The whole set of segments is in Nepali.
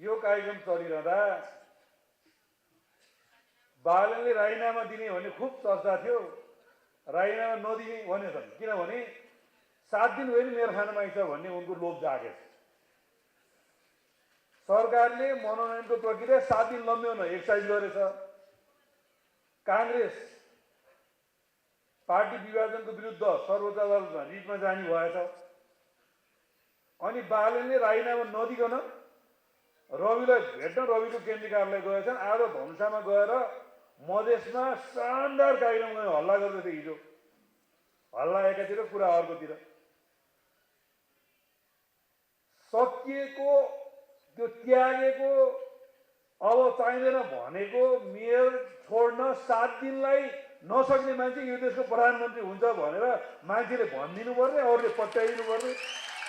यो कार्यक्रम चलिरहँदा बालनले राजीनामा दिने भन्ने खुब चर्चा थियो। राजीनामा नदिने भनेछन्, किनभने 7 दिन होइन मेरो खानामा आइछ भन्ने उनको लोभ जागेछ। सरकारले मनोनयनको प्रक्रिया 7 दिन लम्ब्याउन एक्सर्साइज गरेछ। कांग्रेस पार्टी विभाजनको विरुद्ध सर्वोच्च अदालतमा रिटमा जाने भएछ। अनि बालनले राजीनामा नदिकन रविलाई भेट्न रविको केन्द्रीय कार्यालय गएछन्। आज धनुषामा गएर मधेसमा शानदार कार्यक्रम गर्ने हल्ला गर्दै हिजो। हल्ला एकातिर कुरा अर्कोतिर। सकिएको त्यो त्यागेको अब चाहिँदैन भनेको मेयर छोड्न 7 दिनलाई नसक्ने मान्छे यो देशको प्रधानमन्त्री हुन्छ भनेर मान्छेले भनिदिनु पर्ने, अरूले पत्याइदिनु पर्ने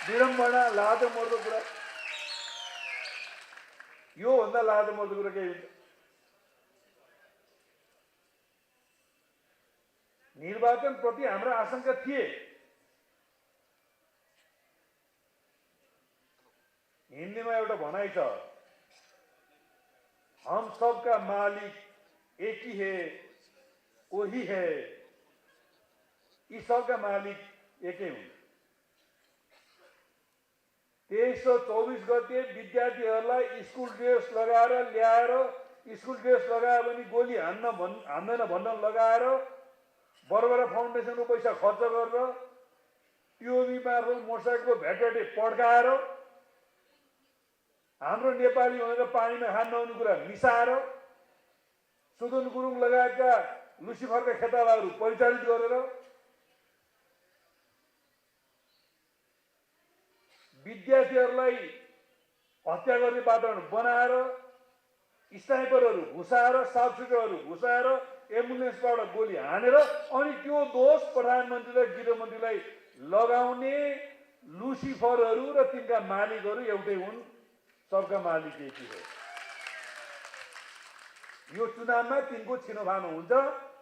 विडम्बना लाजो मर्दो कुरा। यो भन्दा लाजो मर्दो कुरा केही हुन्छ? निर्वाचन प्रति हाम्रा आशंका थिए। हिन्दीमा एउटा भनाइ छ, हम सबका मालिक एक ही है वही है। यी सबका मालिक एकै हुन्। 2324 गते विद्यार्थीहरूलाई स्कुल ड्रेस लगाएर ल्याएर स्कुल ड्रेस लगायो भने गोली हान्दैन भन्न लगाएर बरबरा फाउन्डेसनको पैसा खर्च गरेर टिओबी मार्फत मोटरसाइकलको भेटभेटे पड्काएर हाम्रो नेपाली भनेर पानीमा खान नहुने कुरा मिसाएर सुदन गुरुङ लगायतका लुसिफरका खेतालाहरू परिचालित गरेर विद्यार्थीहरूलाई हत्या गर्ने वातावरण बनाएर स्नाइपरहरू घुसाएर सापसिटरहरू घुसाएर एम्बुलेन्सबाट गोली हानेर अनि त्यो दोष प्रधानमन्त्री र गृहमन्त्रीलाई लगाउने लुसिफरहरू र तिनका मालिकहरू एउटै हुन्। सबका मालिक एक ही हो। यो चुनावमा तिनको छिनोफानो हुन्छ।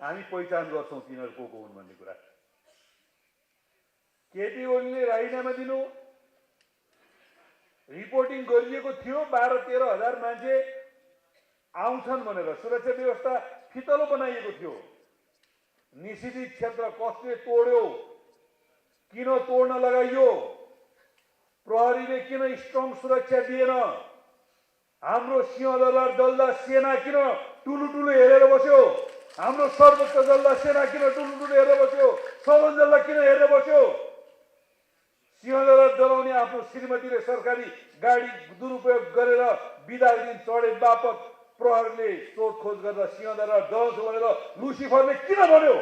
हामी पहिचान गर्छौं तिनीहरू को हुन् भन्ने कुरा। केपी ओलीले राजीनामा दिनु रिपोर्टिङ गरिएको थियो। 12-13 हजार मान्छे आउँछन् भनेर सुरक्षा व्यवस्था फितलो बनाइएको थियो। निषेधित क्षेत्र कसले तोड्यो, किन तोड्न लगाइयो, प्रहरीले किन स्ट्रङ सुरक्षा दिएन, हाम्रो सिंहदरबार जल्दा सेना किन टुलुटुलु हेरेर बस्यो, हाम्रो सर्वोच्च जल्दा सेना किन टुलुटुलु हेरेर बस्यो, सदन जल्दा किन हेरेर बस्यो। सिंहदरबार जलाउने आफ्नो श्रीमतीले सरकारी गाडी दुरुपयोग गरेर बिदाको दिन चढे बापत प्रहरीले सोधखोज गर्दा सिंहदरबार जलाउँछु भनेर लुसिफरले किन भन्यो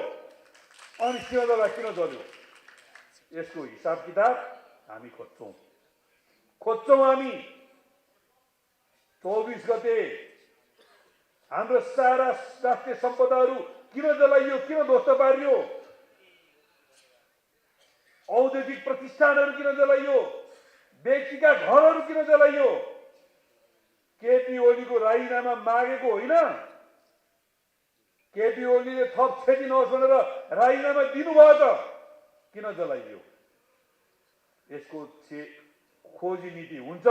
अनि सिंहदरबार किन जल्यो? यसको हिसाब किताब हामी खोज्छौं। हामी 24 गते हाम्रो सारा राष्ट्रिय सम्पदाहरू किन जलाइयो, किन ध्वस्त पारियो, औद्योगिक प्रतिष्ठानहरू किन जलाइयो, व्यक्तिका घरहरू किन जलाइयो। केपी ओलीको राजीनामा मागेको होइन। केपी ओलीले थप क्षति नहोस् भनेर राजीनामा दिनुभयो त किन जलाइयो? यसको खोजी नीति हुन्छ।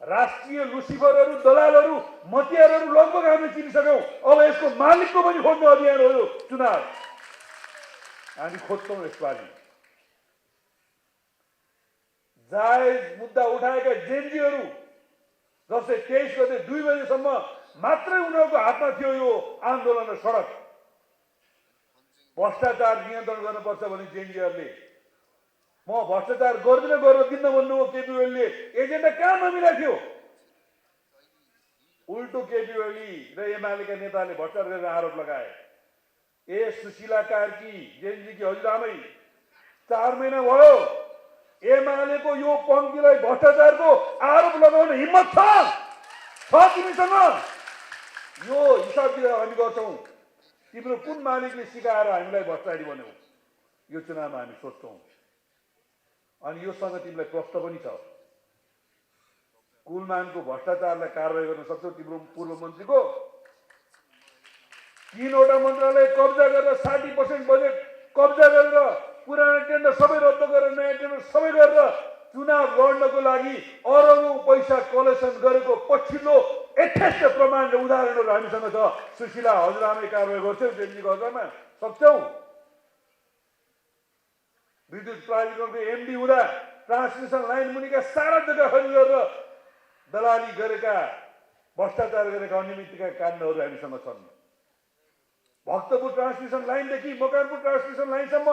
राष्ट्रिय लुसिफरहरू, दलालहरू, मतियारहरू लगभग हामीले चिनिसक्यौं। अब यसको मालिकको पनि खोज्ने अभियान हो यो चुनाव। हामी खोज्छौं यसपालि। जायज मुद्दा उठाएका जेनजीहरू जस्तै 23 गते 2 बजेसम्म मात्रै उनीहरूको हातमा थियो यो आन्दोलन र सडक। भ्रष्टाचार नियन्त्रण गर्नुपर्छ भने जेनजीहरूले म भ्रष्टाचार गर्दिन गरेर दिन भन्नुभयो। केपी ओलीले एजेन्डा कहाँ नमिला थियो? उल्टो केपी ओली र एमालेका नेताले भ्रष्टाचार गरेर आरोप लगाए। ए सुशीला कार्की जेनजीकी हजुरआमै 4 महिना भयो एमालेको यो पङ्क्तिलाई भ्रष्टाचारको आरोप लगाउन हिम्मत छ तिमीसँग? यो हिसाब दिएर हामी गर्छौं। तिम्रो कुन मालिकले सिकाएर हामीलाई भ्रष्टाचारी बन्यौ? यो चुनावमा हामी सोध्छौं। अनि यो सँग तिमीलाई प्रश्न पनि छ। कुलमानको भ्रष्टाचारलाई कारबाही गर्न सक्छौ तिम्रो पूर्व मन्त्रीको? 3वटा मन्त्रालय कब्जा गरेर 60% बजेट कब्जा गरेर पुरानो टेन्डर सबै रद्द गरेर नयाँ टेन्डर सबै गरेर चुनाव लड्नको लागि अरबौं पैसा कलेक्सन गरेको पछिल्लो यथेष्ट प्रमाण र उदाहरणहरू हामीसँग छ। सुशीला हजुरआमै कारबाही गर्छौ जेलजीको हकमा सक्छौ। विद्युत प्राधिकरणको एमडी हुँदा ट्रान्समिसन लाइन मुनिका सारा जग्गा खरिद गरेर दलाली गरेका भ्रष्टाचार गरेका अनियमितका काण्डहरू हामीसँग छन्। भक्तपुर ट्रान्समिसन लाइनदेखि मकवानपुर ट्रान्समिसन लाइनसम्म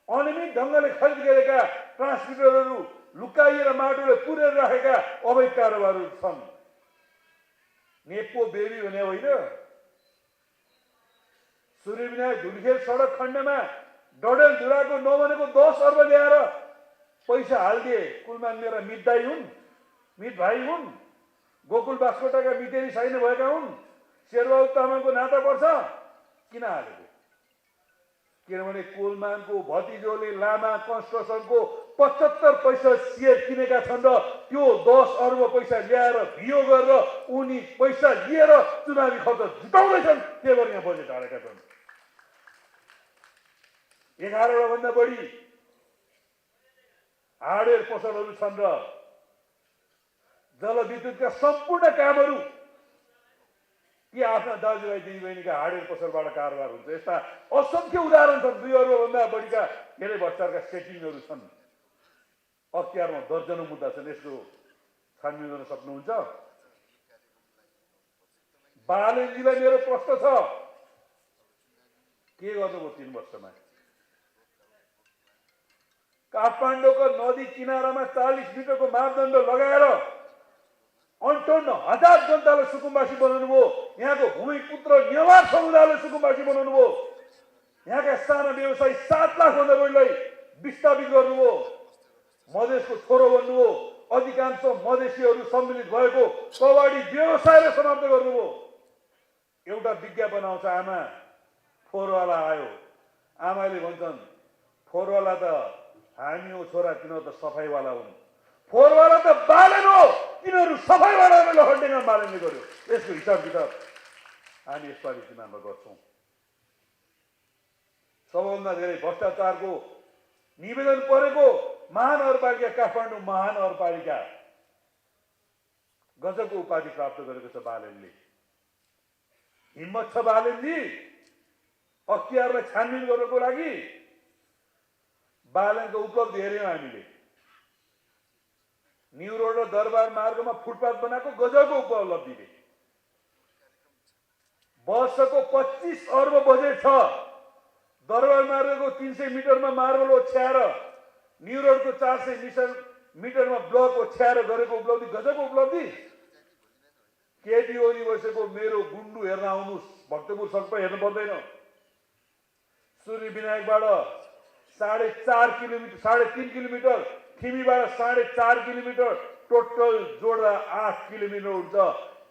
अनियमित ढङ्गले खरिद गरेका ट्रान्समिटरहरू लुकाइएर माटोले पुरेर राखेका अवैध कारोबारहरू छन्। नेपो बेबी भने होइन, सूर्यविनायक धुलखेल सडक खण्डमा डडेलधुराको नबनेको 10 अर्ब ल्याएर पैसा हालिदिए। कुलमान मेरा मितदाई हुन्, मित भाइ हुन्, गोकुल बास्कोटाका मितेरी साइने भएका हुन्, शेरबहादुर तामाङको नाता पर्छ। किन हालेको? किनभने कुलमानको भतिजोले लामा कन्स्ट्रक्सनको 75 पैसा सेयर किनेका छन् र त्यो 10 अर्ब पैसा ल्याएर भियो गरेर उनी पैसा लिएर चुनावी खर्च जुटाउँदैछन्। त्यही भएर यहाँ बजेट हालेका छन्। 11 भन्दा बढी हार्डवेयर पसलहरू छन् र जलविद्युतका सम्पूर्ण कामहरू ती आफ्ना दाजुभाइ दिदीबहिनीका हार्डवेयर पसलबाट कारोबार हुन्छ। यस्ता असंख्य उदाहरण छन्। 2 अर्ब भन्दा बढीका धेरै भ्रष्टाचारका सेटिङहरू छन्। अख्तियारमा दर्जनौं मुद्दा छन्। यसको छानबिन गर्न सक्नुहुन्छ? बालेनजीलाई मेरो प्रश्न छ, के गर्नुभयो 3 वर्षमा? काठमाडौँको नदी किनारामा 40 मिटरको मापदण्ड लगाएर 58,000 जनतालाई सुकुम्बासी बनाउनु भयो। यहाँको भूमिपुत्र नेवार समुदायलाई सुकुम्बासी बनाउनु भयो। यहाँका साना व्यवसायी 7 लाख भन्दा बढीलाई विस्थापित गर्नुभयो। मधेसको छोरो बन्नुभयो। अधिकांश मधेसीहरू सम्मिलित भएको कबाडी व्यवसायलाई समाप्त गर्नुभयो। एउटा विज्ञापन आउँछ, आमा फोहोरवाला आयो। आमाले भन्छन् फोहोरवाला त हामी हो छोरा, तिनीहरू त सफाइवाला हुन्। फोहोरवाला त बालेन हो, तिनीहरू सफाइवालालाई लखनडेगा बालेनले गर्यो। यसको हिसाब किताब हामी यसपालि चुनावमा गर्छौँ। सबभन्दा धेरै भ्रष्टाचारको निवेदन परेको महानगरपालिका काठमाडौँ महानगरपालिका गजबको उपाधि प्राप्त गरेको छ बालेनले। हिम्मत छ बालेनजी अख्तियारलाई छानबिन गर्नको लागि। बालेनको उपलब्धि हेर्यौँ हामीले। न्यू रोड र दरबार मार्गमा फुटपाथ बनाएको गजबको उपलब्धिले। वर्षको 25 अर्ब बजेट छ। दरबार मार्गको 300 मिटरमा मार्बल ओछ्याएर न्यू रोडको 400 मिटरमा ब्लक ओछ्याएर गरेको उपलब्धि गजबको उपलब्धि। केटी ओली बसेको मेरो गुन्डु हेर्न आउनुहोस्। भक्तपुर सबै हेर्नु पर्दैन। सूर्य विनायकबाट 4.5 kilometre 3.5 kilometre, थिमीबाट 4.5 kilometre, total जोड्दा 8 kilometre हुन्छ।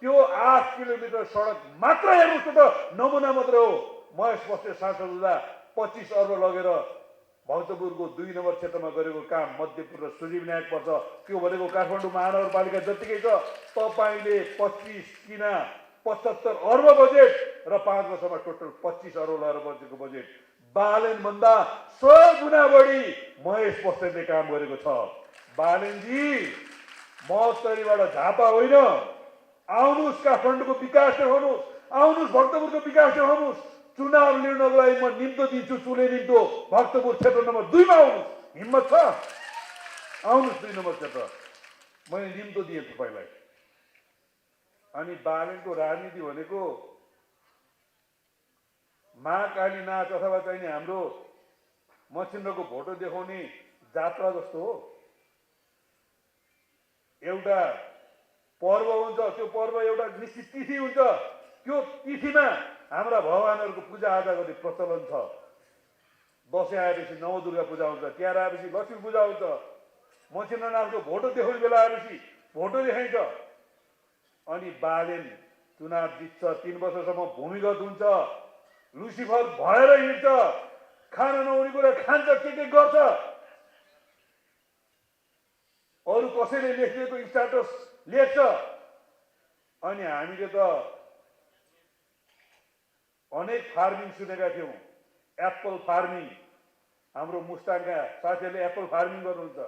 त्यो 8 किलोमिटर सडक मात्र हेर्नुहोस् त, नमुना मात्र हो। महेश बस्नेत सांसद हुँदा 25 अर्ब लगेर भक्तपुरको 2 नम्बर क्षेत्रमा गरेको काम मध्यपुर र सूर्यविनायक पर्छ। त्यो भनेको काठमाडौँ महानगरपालिका जतिकै छ। तपाईँले 25 किन 75 अर्ब बजेट र 5 वर्षमा टोटल 25 अर्ब लगाएर बजेको बजेट बालेन भन्दा 100 गुणा बढी महेश बस्नेतले काम गरेको छ। बालेनजी महोत्तरीबाट झापा होइन, आउनुहोस् काठमाडौँको विकास देखाउनुहोस्, आउनुहोस् भक्तपुरको विकास देखाउनुहोस्। चुनाव लड्नको लागि म निम्तो दिन्छु, चुले निम्तो। भक्तपुर क्षेत्र नम्बर 2 मा आउनुहोस्। हिम्मत छ? आउनुहोस् 2 नम्बर क्षेत्र। मैले निम्तो दिएँ तपाईँलाई। अनि बालेनको राजनीति भनेको महाकाली नाच अथवा चाहिँ हाम्रो मछिन्द्रको भोटो देखाउने जात्रा जस्तो हो। एउटा पर्व हुन्छ, त्यो पर्व एउटा निश्चित तिथि हुन्छ। त्यो तिथिमा हाम्रा भगवानहरूको पूजा आजा गर्ने प्रचलन छ। दसैँ आएपछि नवदुर्गा पूजा हुन्छ, तिहार आएपछि लक्ष्मी पूजा हुन्छ, मछिन्द्रनाथको भोटो देखाउने बेला आएपछि भोटो देखाइन्छ। अनि बालेन चुनाव जित्छ, 3 वर्षसम्म भूमिगत हुन्छ, लुसिफर भएर हिँड्छ, खान नहुने कुरा खान्छ, के गर्छ। अरू कसैले लेखिएको स्ट्याटस लेख्छ। अनि हामीले त अनेक फार्मिङ सुनेका थियौँ। एप्पल फार्मिङ, हाम्रो मुस्ताङका साथीहरूले एप्पल फार्मिङ गर्नुहुन्छ।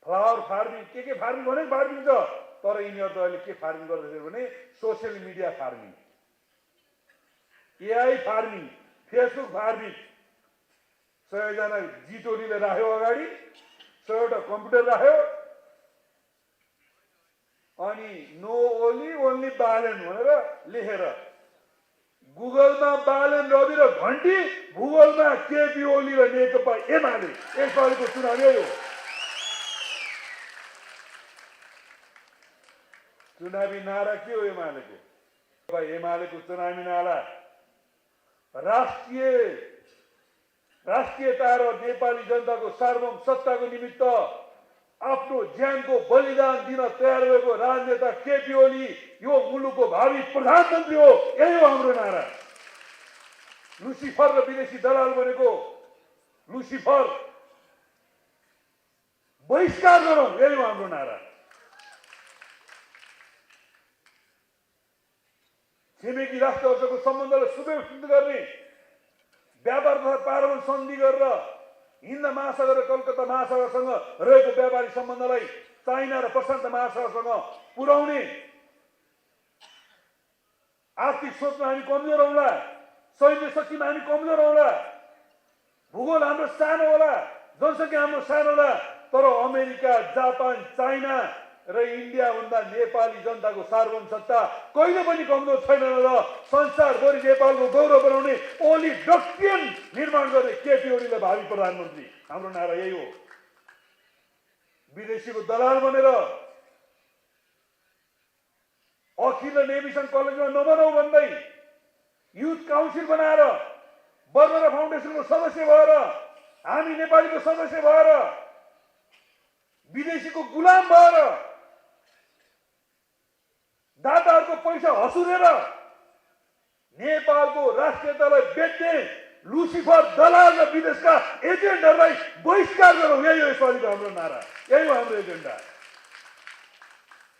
फ्लावर फार्मिङ के फार्मिङ भने फार्मिङ छ, तर यिनीहरू त अहिले के फार्मिङ गर्दैछ भने social media farming, AI farming, Facebook farming. 100 जना जिटोलीले राख्यो अगाडि, 100 वटा कम्प्युटर राख्यो, अनि नो ओली ओन्ली बालेन भनेर लेखेर गुगलमा बालेन रवि र घन्टी, भूगोलमा केपी ओली र नेकपा एमाले। यसपालिको चुनाव यही हो। चुनावी नारा के हो एमालेको? एमालेको चुनावी नारा राष्ट्रियता र नेपाली जनताको सार्वभौम सत्ताको निमित्त आफ्नो ज्यानको बलिदान दिन तयार भएको राजनेता केपी ओली यो मुलुकको भावी प्रधानमन्त्री हो। यही हो हाम्रो नारा। लुसिफर र विदेशी दलाल बनेको लुसिफर बहिष्कार गरौँ, यही हो हाम्रो नारा। छिमेकी राष्ट्रहरूसँग सम्बन्धलाई सुव्यवस्थित गर्ने, व्यापार तथा पारस्परिक सन्धि गरेर हिन्द महासागर र कलकत्ता महासागरसँग रहेको व्यापारिक सम्बन्धलाई चाइना र प्रशान्त महासागरसँग पुर्याउने, आर्थिक सोचमा हामी कमजोर हौला, सैन्य शक्तिमा हामी कमजोर हौला, भूगोल हाम्रो सानो होला, जनसङ्ख्या हाम्रो सानो होला, तर अमेरिका, जापान, चाइना र इन्डिया भन्दा नेपाली जनताको सार्वभौम सत्ता कहिले पनि कमजोर छैन र संसारभरि नेपालको गौरव बनाउने ओली डक्ट्रिन निर्माण गर्ने केपी ओलीलाई भावी प्रधानमन्त्री। हाम्रो नारा यही हो। विदेशीको दलाल बनेर अखिल र नेभिसन कलेजमा नबनाऊ भन्दै युथ काउन्सिल बनाएर बर्बरा फाउन्डेसनको सदस्य भएर, हामी नेपालीको सदस्य भएर, विदेशीको गुलाम भएर, दाताहरूको पैसा हसुरेर नेपालको राष्ट्रियतालाई बेच्ने लुसिफर दलाल र विदेशका एजेन्टहरूलाई बहिष्कार गरौँ। यही हो यसपालिको हाम्रो नारा, यही हो हाम्रो एजेन्डा।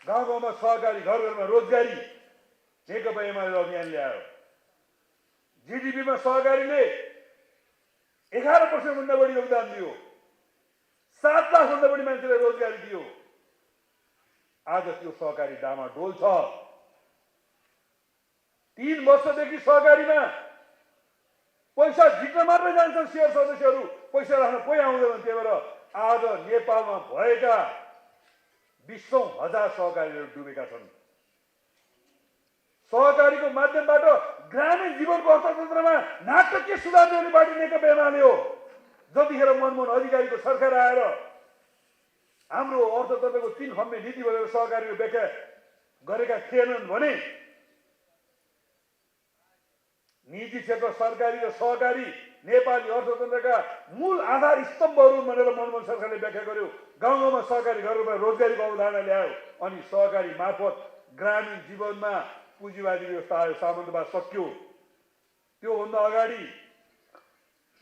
गाउँ गाउँमा सहकारी, घर घरमा रोजगारी नेकपा एमाले अभियान ल्यायो। जीडीपीमा सहकारीले 11% भन्दा बढी योगदान दियो, 7 लाख भन्दा बढी मान्छेलाई रोजगारी दियो। आज त्यो सहकारी डामाडोल छ। 3 वर्षदेखि सहकारीमा पैसा झिक्न मात्रै जान्छन् शेयर सदस्यहरू, पैसा राख्न कोही आउँदैन। त्यही भएर आज नेपालमा भएका 20,000 सहकारीहरू डुबेका छन्। सहकारीको माध्यमबाट ग्रामीण जीवनको अर्थतन्त्रमा नाटकीय सुधार ल्याउने पार्टी नेकपा एमाले हो। जतिखेर मनमोहन अधिकारीको सरकार आएर हाम्रो अर्थतन्त्रको 3 खम्बे नीति भनेर सहकारीको व्याख्या गरेका थिएनन् भने निजी क्षेत्र, सरकारी र सहकारी नेपाली अर्थतन्त्रका मूल आधार स्तम्भहरू भनेर मनमोहन सरकारले व्याख्या गर्यो। गाउँ गाउँमा सहकारी घरहरूमा रोजगारीको अवधारणा ल्यायो अनि सहकारी मार्फत ग्रामीण जीवनमा पुँजीवादी व्यवस्था आयो, सामन्तवाद सकियो। त्योभन्दा अगाडि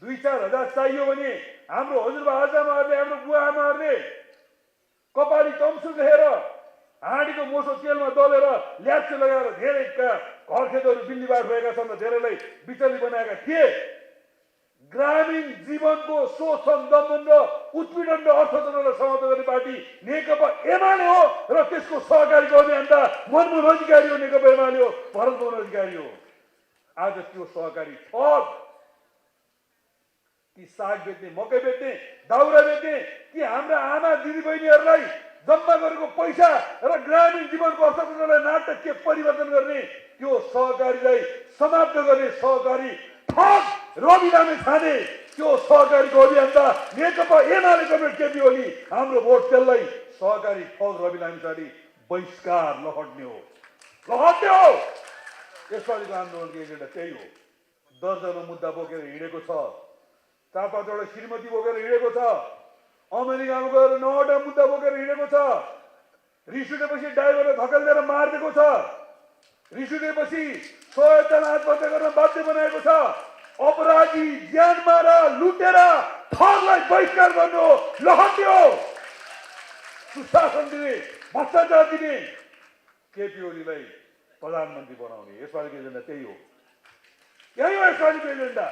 2-4 हजार चाहियो भने हाम्रो हजुरबा आमाहरूले, हाम्रो बुवा आमाहरूले कपाली तम्सु लेखेर हाँडीको मोसो तेलमा दलेर ल्याप्चे लगाएर धेरै घर खेतहरू बिल्लीबाट भएका छन् र धेरैलाई बिचली बनाएका थिए। ग्रामीण जीवनको शोषण, दमन र उत्पीडन र अर्थतन्त्रलाई समाप्त गर्ने पार्टी नेकपा एमाले हो र त्यसको सहकारीको अभियन्ता मनमोहन अधिकारी हो, नेकपा एमाले हो, भरतमोहन अधिकारी हो। आज त्यो सहकारी ठग, ती साग बेच्ने, मकै बेच्ने, दाउरा बेच्ने, कि हाम्रा आमा दिदीबहिनीहरूलाई जम्मा गरेको पैसा र ग्रामीण जीवनको अर्थतन्त्रलाई नाटकीय परिवर्तन गर्ने त्यो सहकारीलाई समाप्त गर्ने सहकारी ठग रवि लामे छाने, त्यो सहकारीको अभियन्ता नेकपा एमाले कमरेड केपी ओली। हाम्रो भोट त्यसलाई सहकारी ठग रवि लामे छाने बहिष्कार लहट्ने हो। यसपालिको आन्दोलनको एजेन्डा त्यही हो। दर्जनौं मुद्दा बोकेर हिँडेको छ, 4-5 वटा श्रीमती बोकेर हिँडेको छ, अमेरिकामा गएर 9 वटा मुद्दा बोकेर हिँडेको छ, रिस उठेपछि ड्राइभरले धकेलिदिएर मारिदिएको छ, रिस उठेपछि 100 जना आत्महत्या गर्न बाध्य बनाएको छ। अपराधी, ज्यान मारा, लुटेर ठगलाई बहिष्कार गर्नु हो, लहट्ने हो। सुशासन दिने, भ्रष्टाचार दिने केपी ओलीलाई प्रधानमन्त्री बनाउने यसपालिको एजेन्डा त्यही हो। यही हो यसपालिको एजेन्डा।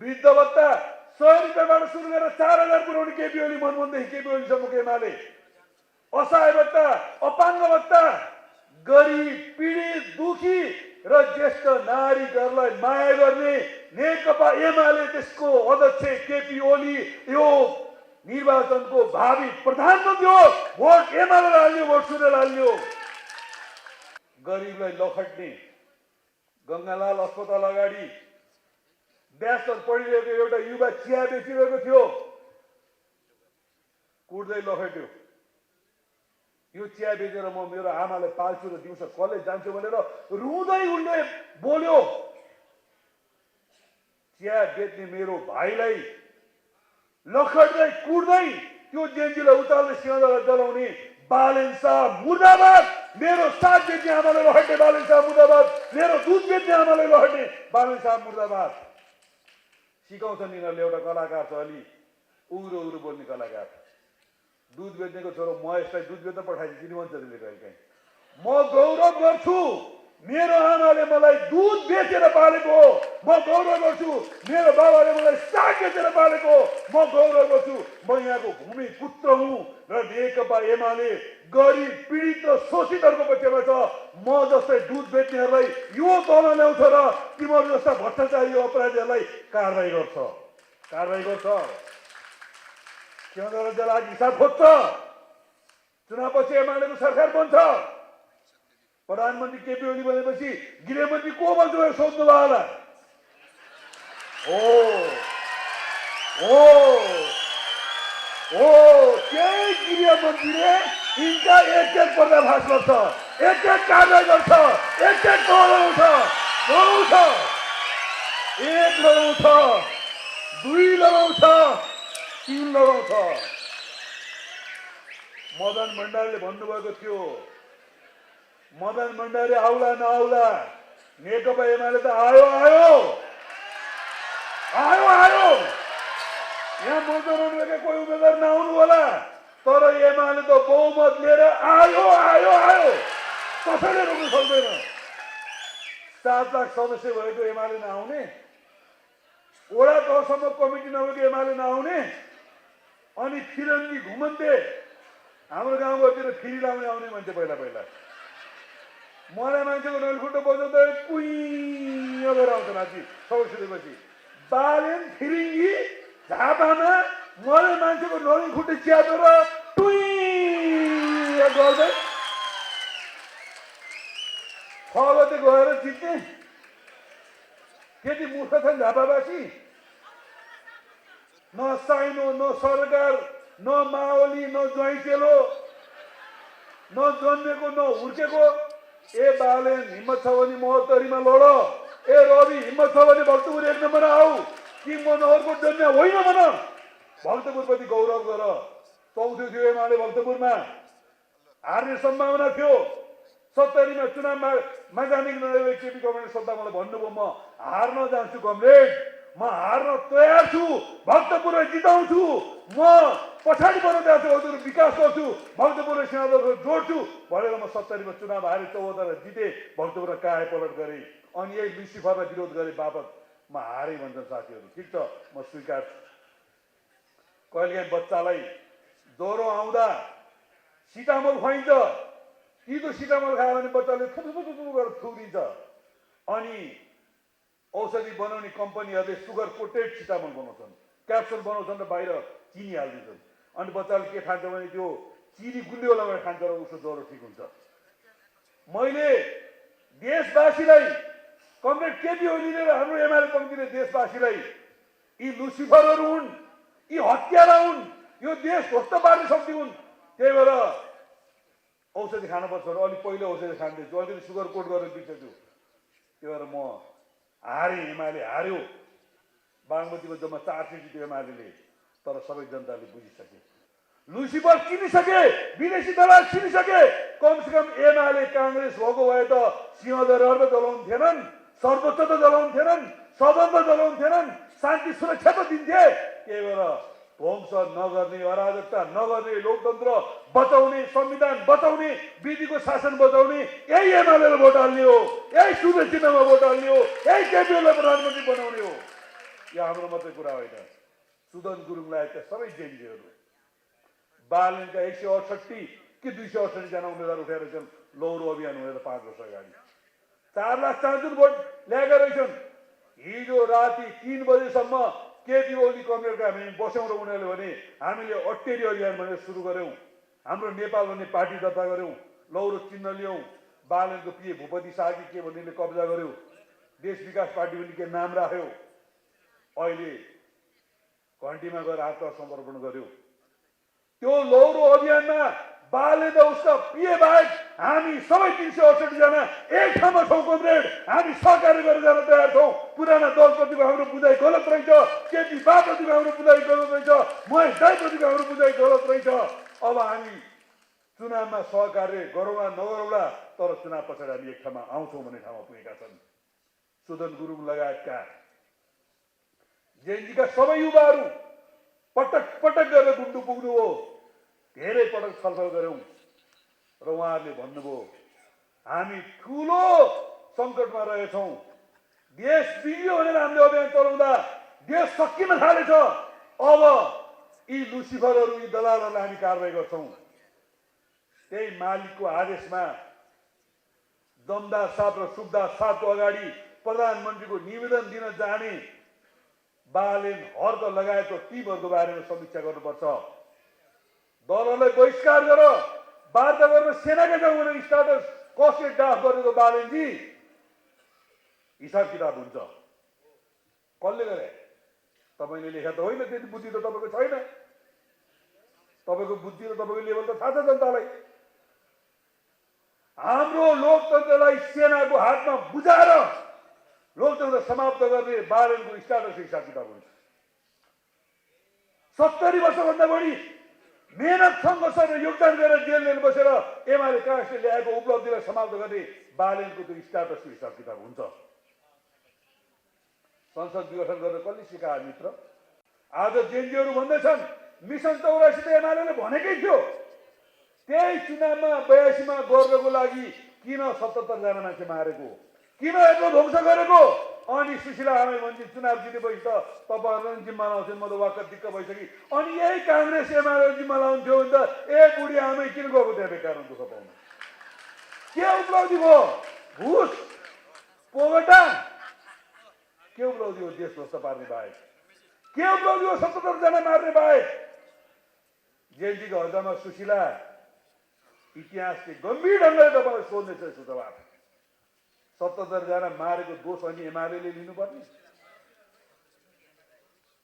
वृद्ध भत्ता 100 रुपियाँबाट सुरु गरेर 4000 पुर्याउने केपी ओली मनमोहनदेखि केपी ओलीसम्मको एमाले असहाय भत्ता, अपाङ्ग भत्ता, गरिब, पीडित, दुखी र ज्येष्ठ नारीहरूलाई माया गर्ने नेकपा एमाले त्यसको अध्यक्ष केपी ओली यो निर्वाचनको भावी प्रधानमन्त्री हो। भोट एमाले हाल्यो, भोट सूर्यले हाल्यो। गरिबलाई लखट्ने गङ्गालाल अस्पताल अगाडि ब्याचलर पढिरहेको एउटा युवा चिया बेचिरहेको थियो, कुट्दै लखट्यो। यो चिया बेचेर म मेरो आमालाई पाल्छु र दिउँसो कलेज जान्छु भनेर रुँदै उनले बोल्यो। चिया बेच्ने मेरो भाइलाई लखट्दै कुट्दै त्यो जेन्जीलाई उचाल्दै सिंहदरबार जलाउने बालेन शाह मुर्दाबाद। मेरो साथ बेच्ने आमालाई लखट्ने बालेन शाह मुर्दाबाद। मेरो दुध बेच्ने आमालाई लखट्ने बालेन शाह मुर्दाबाद। सिकाउँछन् यिनीहरूले एउटा कलाकार छ, अलि उग्रो उग्रो बोल्ने कलाकार। दुध बेच्नेको छोरो महेशलाई दुध बेच्न पठाइदिन्छ चिनिमञ्चले कहिलेकाहीँ। म गौरव गर्छु मेरो आमाले मलाई दुध बेचेर पालेको हो। म गौरव गर्छु मेरो बाबाले मलाई साग बेचेर पालेको हो। म गौरव गर्छु म यहाँको भूमि पुत्र हुँ र नेकपा एमाले गरिब, पीडित र शोषितहरूको पक्षमा छ। म जस्तै दुध बेच्नेहरूलाई यो तल ल्याउँछ र तिमीहरू जस्ता भ्रष्टाचारी अपराधीहरूलाई कारवाही गर्छ। सिंहदरबार जलाज हिसाब खोज्छ। चुनावपछि एमालेको सरकार बन्छ। प्रधानमन्त्री केपी ओली बनेपछि गृहमन्त्री को बन्छ भनेर सोध्नु भयो होला। त्यही गृहमन्त्रीले यिनका एक पर्दाफास गर्छ, एक कारवाही गर्छ, एक लगाउँछ। 1 लगाउँछ, 2 लगाउँछ, 3 लगाउँछ। मदन भण्डारीले भन्नुभएको थियो, मदन भण्डारी आउला नआउला नेकपा एमाले त आयो। यहाँ मोर्चा कोही उम्मेदवार नआउनु होला, तर एमाले त बहुमत लिएर आयो। कसैले रोक्नु सक्दैन। 7 लाख सदस्य भएको एमाले नआउने, वडा तहसम्म कमिटी नभएको एमाले नआउने, अनि फिरङ्गी घुमन्ते हाम्रो गाउँघरतिर फिरी लाउने आउने मान्छे पहिला मलाई मान्छेको नलखुट्टो बजाउँदा कुइँ गरेर आउँछ नाची सबै सुतेपछि। बालेन फिरिङ्गी झापामा मलाई मान्छेको नलखुट्टे च्यापेर टुइँ गर्दै 6 गते गएर जित्ने। त्यति मूर्ख छन् झापावासी। न साइनो, न सरकार, न माओली, न ज्वाइँचेलो, न जन्मेको, न हुर्केको। ए बालेन हिम्मत छ भने महोत्तरीमा लड। ए रवि हिम्मत छ भने भक्तपुर 1 नम्बर आऊ। कि मनोहरको जन्म होइन भन। भक्तपुरप्रति गौरव गर। चौथो थियो एमाले भक्तपुरमा, हार्ने सम्भावना थियो। 70 मा चुनावमा जाने केपी कमरेड सत्ता मलाई भन्नुभयो म हार्न जान्छु कमरेड, म हार्न तयार छु, भक्तपुरलाई जिताउँछु, म पछाडि पर्न जान्छु, हजुर विकास गर्छु, भक्तपुरलाई सिंहदरबार जोड्छु भनेर म 70 मा चुनाव हारे 74 जिते, भक्तपुर काया पलट गरे। अनि यही लुसिफरलाई विरोध गरे बापत म हारे भन्छन् साथीहरू। ठिक छ, म स्वीकार्छु। कहिलेकाहीँ बच्चालाई ज्वरो आउँदा सिटामोल खुवाइन्छ। यदि सिटामोल खायो भने बच्चाले थुथुथुथु गरेर थुकिदिन्छ। अनि औषधि बनाउने कम्पनीहरूले सुगर कोटेड सिटामोल बनाउँछन्, क्याप्सुल बनाउँछन् र बाहिर चिनी हालिदिन्छन्। अनि बच्चाले के खान्छ भने त्यो चिनी गुलियो लगाएर खान्छ र उसको ज्वरो ठिक हुन्छ। मैले देशवासीलाई, कमरेड केपी ओलीले र हाम्रो एमाले कमिटीले देशवासीलाई यी लुसिफरहरू हुन्, यी हत्यारा हुन्, यो देश ध्वस्त पार्ने शक्ति हुन्। त्यही भएर औषधि खानुपर्छ र अलिक पहिलो औषधि खाँदैछु, अलिकति सुगर कोट गरेर बिर्सेछु। त्यही भएर म हारेँ, एमाले हार्यो। बागमतीको जम्मा 4 सिट जित्यो एमाले, तर सबै जनताले बुझिसके, लुसिफर चिनिसके, विदेशी दलाल चिनिसके। कमसेकम एमाले काङ्ग्रेस भएको भए त सिंहदरबार त जलाउँथेनन्, सर्वोच्च त जलाउँथेनन्, सदन त जलाउँथेनन्, शान्ति सुरक्षा त दिन्थे। त्यही भएर ध्वंस नगर्ने, अराजकता नगर्ने, लोकतन्त्र बचाउने, संविधान बचाउने, विधिको शासन बचाउने यही एमालेले भोट हाल्ने हो, यही सूर्य चिन्हमा भोट हाल्ने हो, यही केपीओलीलाई प्रधानमन्त्री बनाउने हो। यो हाम्रो मात्रै कुरा होइन। सुदन गुरुङ लगायतका सबै जेएनजीहरू बालनका 168 कि 268 जना उम्मेदवार उठेर छन् लौरो अभियान हुनेर 5 वर्ष अगाडि 4 लाख 4 भोट ल्याएका रहेछन्। हिजो राति 3 बजेसम्म केपी ओली कमरेडका हामी बस्यौँ र उनीहरूले भने हामीले अट्टेरी अभियान भनेर सुरु गर्यौँ, हाम्रो नेपाल भन्ने पार्टी दर्ता गर्यौँ, लौरो चिन्ह ल्याउँ, बालनको पिए भूपति शाहकी के भन्नेले कब्जा गर्यो, देश विकास पार्टी भन्ने के नाम राख्यो, अहिले घन्टीमा गएर आत्मसमर्पण गर्यो। त्यो लौरो अभियानमा बाले र उसका पिए बाहेक हामी सबै 368 जना एक ठाउँमा छौँ कमरेड। हामी सहकार्य गरेर जान तयार छौँ। पुराना दलप्रतिको हाम्रो बुझाइ गलत रहेछ, केपी बाप्रतिको हाम्रो बुझाइ गलत रहेछ, महेश दाइप्रतिको हाम्रो बुझाइ गलत रहेछ। अब हामी चुनावमा सहकार्य गरौँला नगरौँला, तर चुनाव पछाडि हामी एक ठाउँमा आउँछौँ भन्ने ठाउँमा पुगेका छन्। सुदन गुरुङ लगायतका जेएनजीका सबै युवाहरू पटक पटक गरेर गुन्डु पुग्नु हो, धेरै पटक छलफल गर्यौं र उहाँहरूले भन्नुभयो हामी ठुलो सङ्कटमा रहेछौँ, देश बिग्रियो भनेर हामीले अभियान चलाउँदा देश सकिन थालेछ। अब यी लुसिफरहरू यी दलालहरूलाई हामी कारबाही गर्छौँ। त्यही मालिकको आदेशमा दमदार साहब र सुखदास साहबको अगाडि प्रधानमन्त्रीको निवेदन दिन जाने बालेन हर्क लगायतको टिमहरूको बारेमा समीक्षा गर्नुपर्छ। दलहरूलाई बहिष्कार गर, वार्ता गरेर सेनाका जाउँ भनेर स्टाटस कसले ड्राफ्ट गरेको बालेनजी हिसाब किताब हुन्छ। कसले गरे? तपाईँले लेखा त होइन, त्यति बुद्धि त तपाईँको छैन। तपाईँको बुद्धि र तपाईँको लेभल त थाहा छ जनतालाई। हाम्रो लोकतन्त्रलाई सेनाको हातमा बुझाएर लोकतन्त्र समाप्त गर्ने बालेनको स्टाटस हिसाब किताब हुन्छ। 70 वर्षभन्दा बढी मेहनत सङ्घर्ष र योगदान गरेर जेल बसेर एमाले काङ्ग्रेसले ल्याएको उपलब्धिलाई समाप्त गर्ने बालेनको त्यो स्टाटसको हिसाब किताब हुन्छ। संसद विघटन गरेर कसले सिकायो मित्र? आज जेएनजीहरू भन्दैछन् मिसन 84 त एमाले भनेकै थियो। त्यही चुनावमा 82 मा गर्नको लागि किन 77 जना मान्छे मारेको, किन यत्रो ध्वंस गरेको? अनि सुशीला आमै भन्छन् चुनाव जितेपछि त तपाईँहरूलाई जिम्मा लाउँछन्। म त वाक्क दिक्क भइसकेँ। अनि यही काङ्ग्रेस एमाले जिम्मा लाउँथ्यो भने त बुढी आमै किन गएको त्यहाँ बेकारमा दुःख पाउनु? के उपलब्धि भयो? घुस पोगटा के उपलब्धि हो? देश ध्वस्त पार्ने बाहेक के उपलब्धि हो? 77 जना मार्ने बाहेक। जेएनजीको हजारमा सुशीला इतिहासले गम्भीर ढङ्गले तपाईँलाई सोध्नेछ यसको जवाब। 77 जना मारेको दोष अनि एमाले लिनुपर्ने?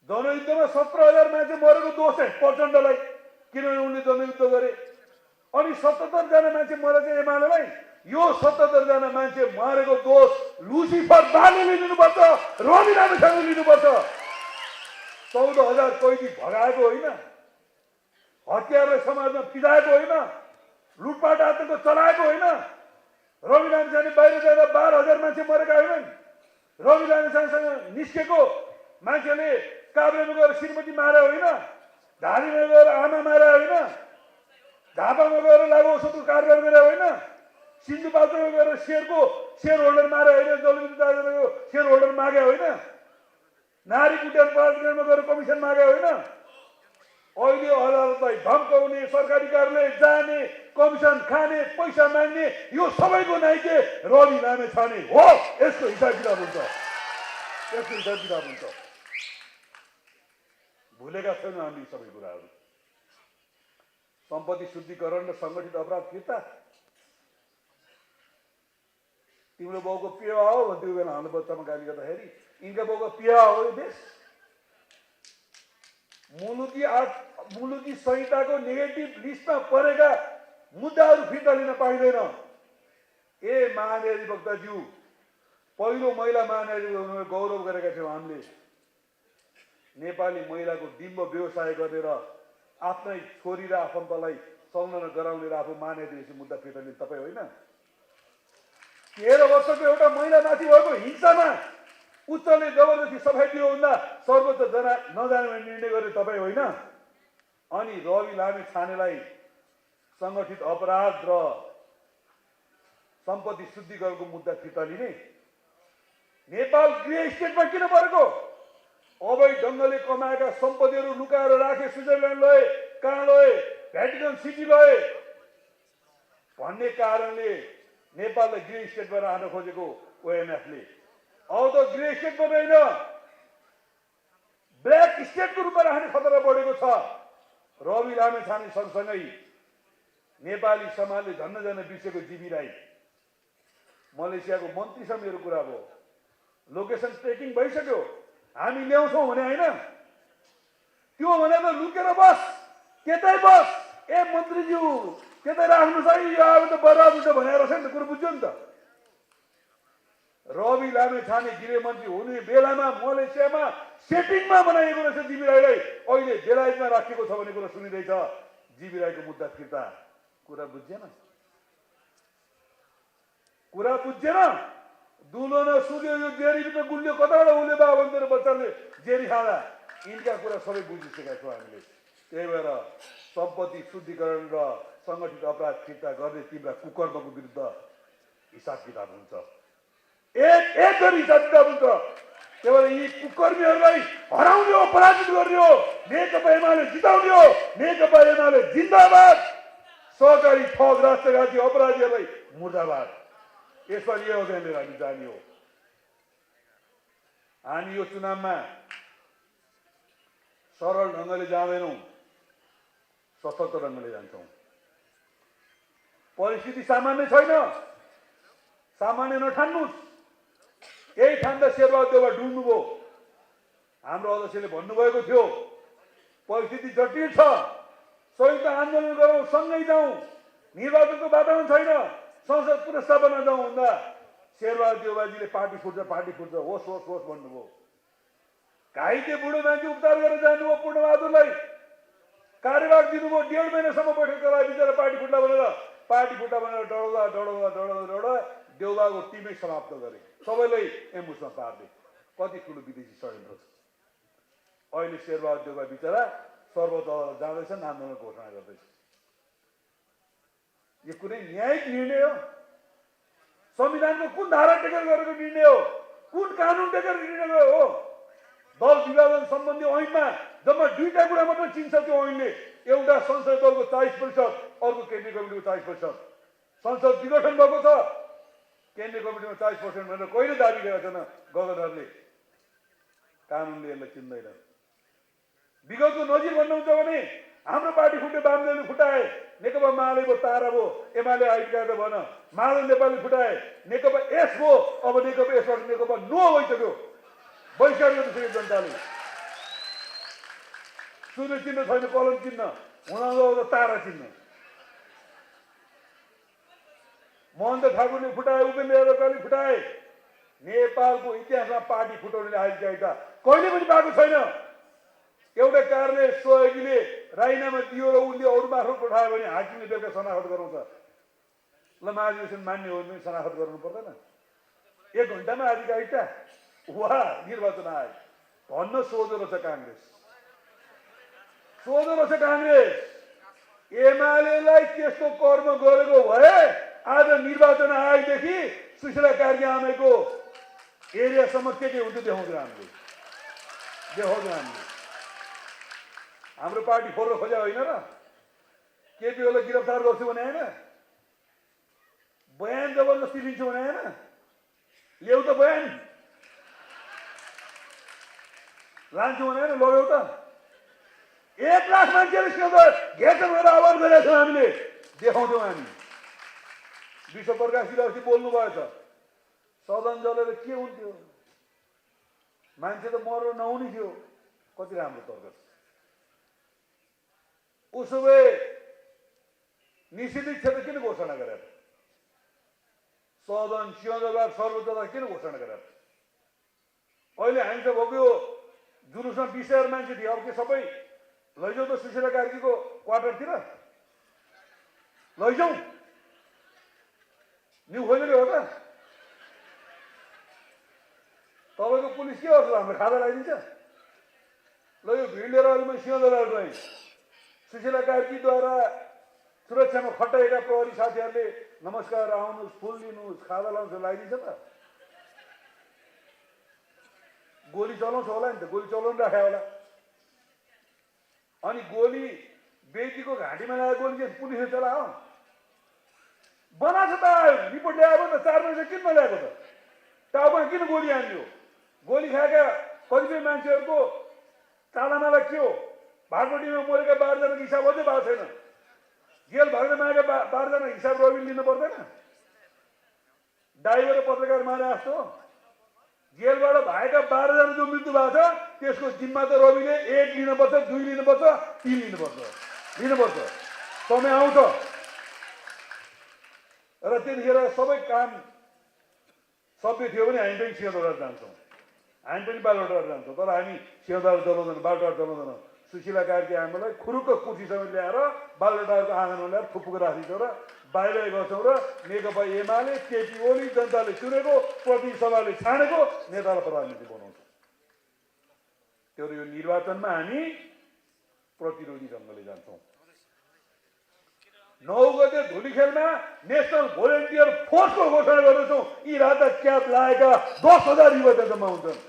जनयुद्धमा 17,000 मान्छे मरेको दोष है प्रचण्डलाई, किनभने उनले जनयुद्ध गरे। अनि 77 जना मान्छे मरेको एमालेलाई, यो 77 जना मान्छे मारेको दोष लुसिफर बालेले लिनुपर्छ, रवि लामिछानेले लिनुपर्छ। 14,000 कैदी भगाएको होइन, हतियारलाई समाजमा फिजाएको होइन, लुटपाट आतंक चलाएको होइन। रवि लामिछाने बाहिर जाँदा 12,000 मान्छे मरेका होइनन्। रवि लामिछानेसँग निस्केको मान्छेले काभ्रेमा गएर श्रीमती मारे होइन, धारीमा गएर आमा मारे होइन, झापामा गएर लागु औषधको कारबार गरे होइन, सिन्धुपाल्चोकमा गएर शेयर होल्डर मारे होइन, जलविद्युत शेयर होल्डर मागे होइन, नारी उड्डयन प्राधिकरणमा गएर कमिसन मागे होइन। अहिले अदालतलाई धम्काउने, सरकारी कार्यालय जाने, कमिसन खाने, पैसा माग्ने, यो सबैको नाइके रवि लामिछाने हो। यसको हिसाब किताब हुन्छ, यसको हिसाब किताब हुन्छ। भुलेका छैनौँ हामी सबै कुराहरू। सम्पत्ति शुद्धिकरण र सङ्गठित अपराध फिर्ता। तिम्रो बाउको पेवा हो भन्थ्यो बेला हाम्रो बच्चामा गाली गर्दाखेरि, यिनका बाउको पेवा हो यो देश। मुलुकी संहिताको नेगेटिभ लिस्टमा परेका मुद्दाहरू फिर्ता लिन पाइँदैन। महाधिवक्ताज्यू पहिलो महिला महाधिवक्ता गौरव गरेका थियौँ हामीले। नेपाली महिलाको डिम्ब व्यवसाय गरेर आफ्नै छोरी र आफन्तलाई संलग्न गराउने र आफू महाधिवक्ता मुद्दा फिर्ता लिने तपाईँ होइन? 13 वर्षको एउटा महिलामाथि भएको हिंसामा उच्चले जबरजस्ती सफाइ दियो भन्दा सर्वोच्च नजाने निर्णय गरे तपाईँ होइन? अनि रवि लामिछानेलाई सङ्गठित अपराध र सम्पत्ति शुद्धिकरणको मुद्दा फिर्ता लिने? नेपाल गृह स्टेटमा किन परेको? अवैध ढङ्गले कमाएका सम्पत्तिहरू लुकाएर राखे, स्विजरल्यान्ड लए, कहाँ लए, भ्याटिकन सिटी लए भन्ने कारणले नेपाललाई ग्रे स्टेट बनाएर हान्न खोजेको ओएमएफले अब त ग्रे स्टेट बन्दैन, ब्ल्याक स्टेटको रूपमा राख्ने खतरा बढेको छ। रवि लामेछाने सँगसँगै नेपाली समाजले झन्न झन्न बिर्सेको जीवी राई मलेसियाको मन्त्रीसँग मेरो कुरा भयो, लोकेसन ट्रेकिङ भइसक्यो, हामी ल्याउँछौँ भने होइन, त्यो भने त लुकेर बस, त्यतै बस, ए मन्त्रीज्यू त्यतै राख्नुहोस् है, यो अब त बर्बाद हुन्छ भनेर छ नि त, कुरो बुझ्यो नि त। रवि लामेछाने गृहमन्त्री हुने बेलामा मलेसियामा सेटिङमा बनाइएको रहेछ जीवी राईलाई, अहिले बेलायतमा राखिएको छ भन्ने कुरा सुनिँदैछ। जीवी राईको मुद्दा फिर्ता, कुरा बुझ्एन, कुरा बुझ्एन। दुलो न सुल्यो, यो जेरीभित्र गुल्यो, कताबाट उल्यो बा भनेर बच्चाले जेरी खाँदा, यिनका कुरा सबै बुझिसकेका छौँ हामीले। त्यही भएर सम्पत्ति शुद्धिकरण र सङ्गठित अपराध फिर्ता गर्ने तिम्रा कुकर्मको विरुद्ध हिसाब किताब हुन्छ, एक गरी हिसाब किताब हुन्छ। त्यही भएर यी कुकर्मीहरूलाई हराउने हो, पराजित गर्ने हो, नेकपा एमाले जिताउने हो, नेकपा एमाले जिन्दाबाद, सहकारी ठग राष्ट्रघाती अपराधीहरूलाई मुर्दाबाद। यसपालि यो अभियानले हामी जाने हो। हामी यो चुनावमा सरल ढङ्गले जाँदैनौँ, सशक्त ढङ्गले जान्छौँ। परिस्थिति सामान्य छैन, सामान्य नठान्नुहोस्, यही ठान्दा शेरबहादुर देउवा डुब्नुभयो। हाम्रो अध्यक्षले भन्नुभएको थियो परिस्थिति जटिल छ, संयुक्त आन्दोलन गरौँ, सँगै जाउँ, निर्वाचनको वातावरण छैन, संसद पुनर्स्थापना जाउँ भन्दा शेरबहादुर देउवाजीले पार्टी फुट्छ होस् होस् होस् भन्नुभयो। घाइते बुढो मान्छे उपचार गरेर जानुभयो, पूर्णबहादुरलाई कार्यभार दिनुभयो, 1.5 महिनासम्म बैठक चलाए, बिचरा पार्टी फुट्ला भनेर डढाउँदा देउवाको टिमै समाप्त गरे, सबैलाई एम्बुसमा पार्दै। कति ठुलो विदेशी षड्यन्त्र छ। अहिले शेरबहादुर देउवा बिचरा सर्वोच्च अदालत जाँदैछन्, आन्दोलन घोषणा गर्दैछ। यो कुनै न्यायिक निर्णय हो? संविधानको कुन धारा टेकेर गरेको निर्णय हो? कुन कानुन टेकेर निर्णय हो? दल विभाजन सम्बन्धी ऐनमा जम्मा 2टा कुरा मात्र चिन्छ त्यो ऐनले, एउटा संसदीय दलको 40%, अर्को केन्द्रीय कमिटीको 40%। संसद विघटन भएको छ, केन्द्रीय कमिटीमा 40% भनेर कहिले दाबी गरेका छैन गभर्नरले। कानुनले यसलाई चिन्दैन। विगतको नजिर भन्नुहुन्छ भने हाम्रो पार्टी फुट्यो, वामदेवले फुटाए, नेकपा मालेको तारा भयो, एमाले आइकाएर भन, माधव नेपालले फुटाए, नेकपा एस भयो, अब नेकपा यसबाट नेकपा नो भइसक्यो, बहिष्कार गरिसक्यो जनताले। सूर्य चिन्ह छैन, कलम चिन्ह हुन तारा चिन्ह। महन्त ठाकुरले फुटाए, उपेन्द्र यादवले फुटाए। नेपालको इतिहासमा पार्टी फुटाउनेले आइसकेका कहिले पनि पाएको छैन। एउटा कार्यालय सहयोगीले राजीनामा दियो र उसले अरू मार्फत पठायो भने हाकिमले बेलुका शनाखत गराउँछ। ल महाधिवेशन मान्ने हो भने शनाखत गर्नु पर्दैन, 1 घन्टामा आधिकारिकता वा निर्वाचन आयोग भन्न सोझो रहेछ काङ्ग्रेस, सोझो रहेछ काङ्ग्रेस। एमालेलाई त्यस्तो कर्म गरेको भए आज निर्वाचन आयोगदेखि सुशीला कार्की आमेको एरियासम्म के हुन्थ्यो देखाउँदैन हामीले। हाम्रो पार्टी फोर्न खोज्या होइन र? केपीओलाई गिरफ्तार गर्छु भने होइन, बयान जबरजस्ती लिन्छु भने होइन, ल्याउ त बयान, लान्छु भने होइन, लग्यौ त। 1 लाख मान्छेले घेर्छन् भनेर आवाज गरेका छौँ हामीले, देखाउँछौँ हामी। विश्व प्रकाशले अस्ति बोल्नु भएछ, सदन जलेर के हुन्थ्यो, मान्छे त मरेर नहुने थियो। कति राम्रो तर्क छ। उसो भए निषेधित क्षेत्र किन घोषणा गरेर? सदन, सिंहदरबार, सर्वोच्च अदालत किन घोषणा गरेर? अहिले हामीसँग भएको जुलुसमा 20,000 मान्छे थियो, अब के सबै लैजाउँ त सुशीला कार्कीको क्वार्टरतिर लैजाउँ? न्यु खोजेर हो त? तपाईँको पुलिस के गर्छ? हाम्रो खाजा लगाइदिन्छ। ल यो भिड लिएर अहिले मैले सिंहदरबार गएँ, सुशीला कार्कीद्वारा सुरक्षामा खटाएका प्रहरी साथीहरूले नमस्कार, आउनुहोस्, फुल लिनुहोस्, खाजा लाउनुहोस् लगाइदिन्छ त? गोली चलाउँछ होला नि त, गोली चलाउनु राख्यो होला। अनि गोली बेटीको घाँटीमा लागेको गोली चाहिँ पुलिसले चलायो बनाएको त रिपोर्ट ल्याएको त 4 वर्ष किन नल्याएको त? टाउमा किन गोली हान्यो? गोली खाएका कतिपय मान्छेहरूको चालामाला के हो? भागवटीमा मरेका 12 जनाको हिसाब अझै भएको छैन। जेल भएर मारेका 12 जना हिसाब रवि लिनु पर्दैन? ड्राइभर र पत्रकार मारे जस्तो जेलबाट भएका 12 जना जो मृत्यु भएको छ त्यसको जिम्मा त रविले 1 लिनुपर्छ, 2 लिनुपर्छ, 3 लिनुपर्छ। समय आउँछ र त्यतिखेर सबै काम सभ्य थियो भने हामी पनि सिंहदरबार जान्छौँ, हामी पनि बालुवाटार जान्छौँ। तर हामी सिंहदरबार चलाउँदैन, बालुवाटार चलाउँदैन। सुशीला कार्की हामीलाई खुरुक्क कुर्सी समेत ल्याएर बालुवाटारको आँगनमा ल्याएर थुप्पुको राखिदिन्छौँ र बाई गर्छौँ र नेकपा एमाले केपी ओली जनताले चुनेको प्रतिनिधि सभाले छानेको नेतालाई प्रधानमन्त्री बनाउँछ। त्यो यो निर्वाचनमा हामी प्रतिरोधी ढङ्गले जान्छौँ। 9 गते धुलीखेलमा नेसनल भोलिन्टियर फोर्सको घोषणा गर्दछौँ। यी राता क्याब लागेका 10,000 युवा जम्मा हुन्छन्।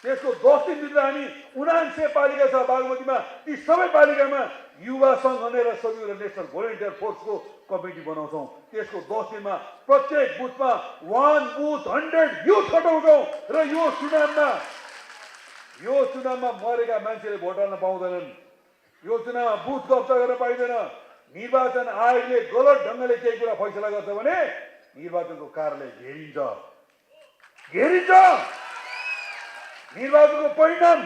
त्यसको 10 दिनभित्र हामी 79 पालिका छ बागमतीमा, ती सबै पालिकामा युवा सङ्घ भनेर सबै नेसनल भोलिन्टियर फोर्सको कमिटी बनाउँछौँ। त्यसको 10 दिनमा प्रत्येक बुथमा 1 बुथ 100 युथ खटाउँछौँ र यो चुनावमा मरेका मान्छेले भोट हाल्न पाउँदैनन्। यो चुनावमा बुथ कब्जा गर्न पाइँदैन। निर्वाचन आयोगले गलत ढङ्गले केही कुरा फैसला गर्छ भने निर्वाचनको कार्यालय घेरिन्छ। निर्वाचनको परिणाम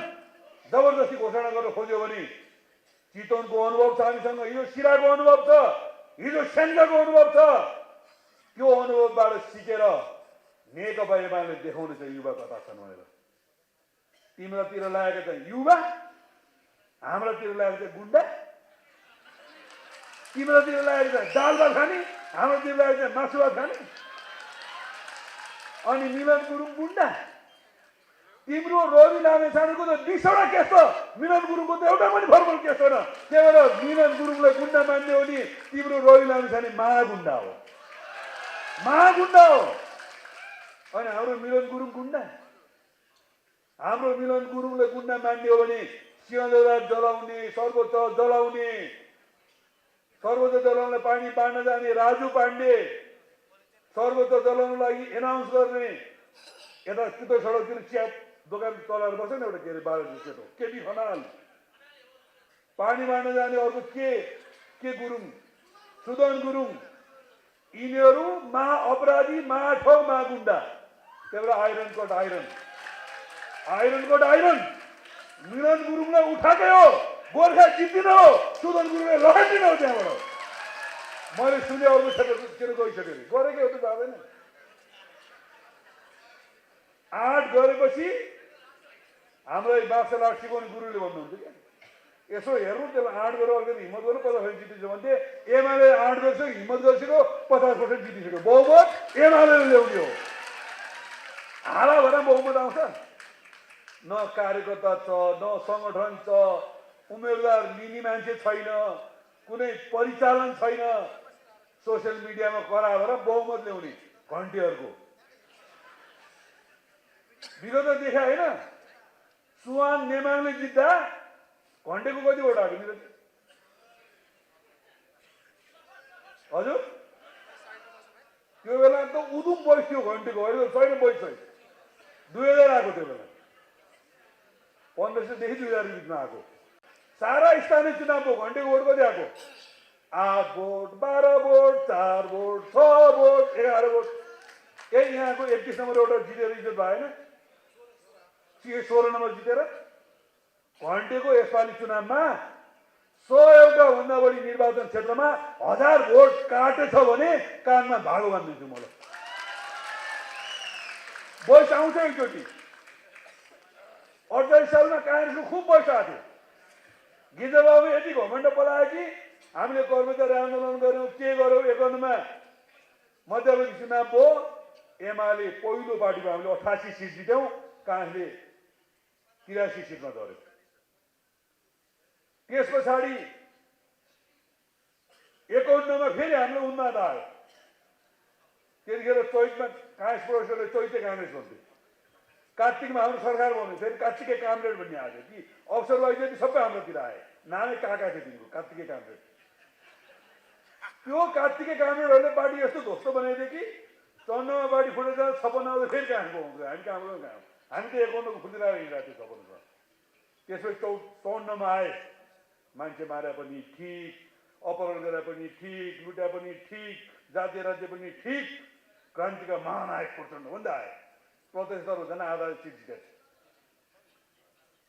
जबरजस्ती घोषणा गर्न खोज्यो भने चितवनको अनुभव छ हामीसँग, हिजो सिराको अनुभव छ, हिजो स्याङ्जाको अनुभव छ। त्यो अनुभवबाट सिकेर नेकपा एमाले देखाउनेछ युवा कता छन् भनेर। तिम्रातिर लागेको चाहिँ युवा, हाम्रातिर लागेको चाहिँ गुन्डा। तिम्रातिर लागेको चाहिँ दाल भात खाने, हाम्रोतिर लागेको चाहिँ मासु भात खाने। अनि मिलन गुरुङ गुन्डा। तिम्रो रवि लामेछानेको त 20 वटा केस छ, मिलन गुरुङको त एउटा पनि फर्मल केस छैन। त्यही भएर मिलन गुरुङलाई गुन्डा मान्ने हो नि तिम्रो रवि लामेछाने महागुन्डा हो। अनि हाम्रो मिलन गुरुङ गुन्डा। हाम्रो मिलन गुरुङले गुन्डा मान्ने हो भने सिंहदरबार जलाउने, सर्वोच्च जलाउने, सर्वोच्च जलाउनलाई पानी बाँड्न जाने राजु पाण्डे, सर्वोच्च जलाउनको लागि एनाउन्स गर्ने, यता चितवन सडकतिर चिया दोकान चलाएर बस्छ नि एउटा के अरे 12 सेतो केपी खनाल, पानी बाँड्न जाने अर्को के गुरुङ, सुदन गुरुङ। यिनीहरू महाअपराधी, महाठग, महागुन्डा। त्यही भएर आइरन मिलन गुरुङलाई उठाएकै हो, गोर्खा जित्दिन हो, सुदन गुरुङलाई लडाइदिन हो। त्यहाँबाट मैले सुने अर्को क्षेत्र गइसक्यो, गरेकै हो त जाँदैन। 8 गरेपछि हामीलाई मार्सल आर्ट सिकाउने गुरुले भन्नुहुन्थ्यो क्या, यसो हेर्नु त्यसलाई 8 गरेर अलिकति हिम्मत गर्नु 50% जितिन्छ भन्थे। एमाले 8 गरिसक्यो, हिम्मत गरिसक्यो, 50% जितिसक्यो। बहुमत एमाले ल्याउने हो। हाला भएर बहुमत आउँछ? न कार्यकर्ता छ, न सङ्गठन छ, उम्मेदवार लिने मान्छे छैन, कुनै परिचालन छैन। सोसियल मिडियामा करा भएर बहुमत ल्याउने घन्टीहरूको विगत देखा होइन। सुवान नेमाङले जित्दा घन्टेको कति भोट आएको निरज हजुर? त्यो बेला त उदुम बइस थियो घन्टेको, अहिले छैन बइस। 2000 आएको त्यो बेला, 1500 देखि 2000 बिचमा आएको। सारा स्थानीय चुनावको घन्टेको भोट कति आएको? 8 vote, 12 vote, 4 vote, 6 vote, 11 vote. यही यहाँको 31 नम्बर एउटा जितेर इज्जत भएन, 16 नम्बर जितेर। घन्टेको यसपालि चुनावमा 100 एउटा भन्दा बढी निर्वाचन क्षेत्रमा 1000 भोट काटेछ भने कानमा भागो बान्दिन्छु मलाई। बयस आउँछ एकचोटि। 48 सालमा काङ्ग्रेसको खुब बयस आएको थियो। गिरिजाबाबु यति घमण्ड पलायो कि हामीले कर्मचारी आन्दोलन गऱ्यौँ, के गऱ्यौँ। 51मा मध्यवर्ती चुनाव भयो, एमाले पहिलो पार्टीमा हामीले 88 सिट जित्यौँ, काङ्ग्रेसले 83 सिटमा झऱ्यो। त्यस पछाडि 51मा फेरि हाम्रो उन्माद आयो। त्यतिखेर चैतमा काङ्ग्रेस प्रवेश गरेर चैते काङ्ग्रेस भन्थ्यो। कार्तिकमा हाम्रो सरकार बनाउने फेरि कार्तिकै कामरेड भन्ने आएको कि अवसरवादी जति सबै हाम्रोतिर आए नामै काका थियो तिनको कार्तिकै कामरेड त्यो कार्तिकै कामरेडहरूले पार्टी यस्तो ध्वस्त बनाइदियो कि 54 पार्टी फुटेर 56 आउँदा फेरि कहाँ पाउँछ हामी कहाँबाट कहाँ हामी त 51 फुटिरहेको हिँडिरहेको थियो 56 त्यसपछि 54 आए मान्छे मारे पनि ठिक अपहरण गरे पनि ठिक लुट्या पनि ठिक जातीय राज्य पनि ठिक क्रान्तिका महानायक प्रचण्ड भन्दा आए प्रदेशहरू झन् आधा सिट जिते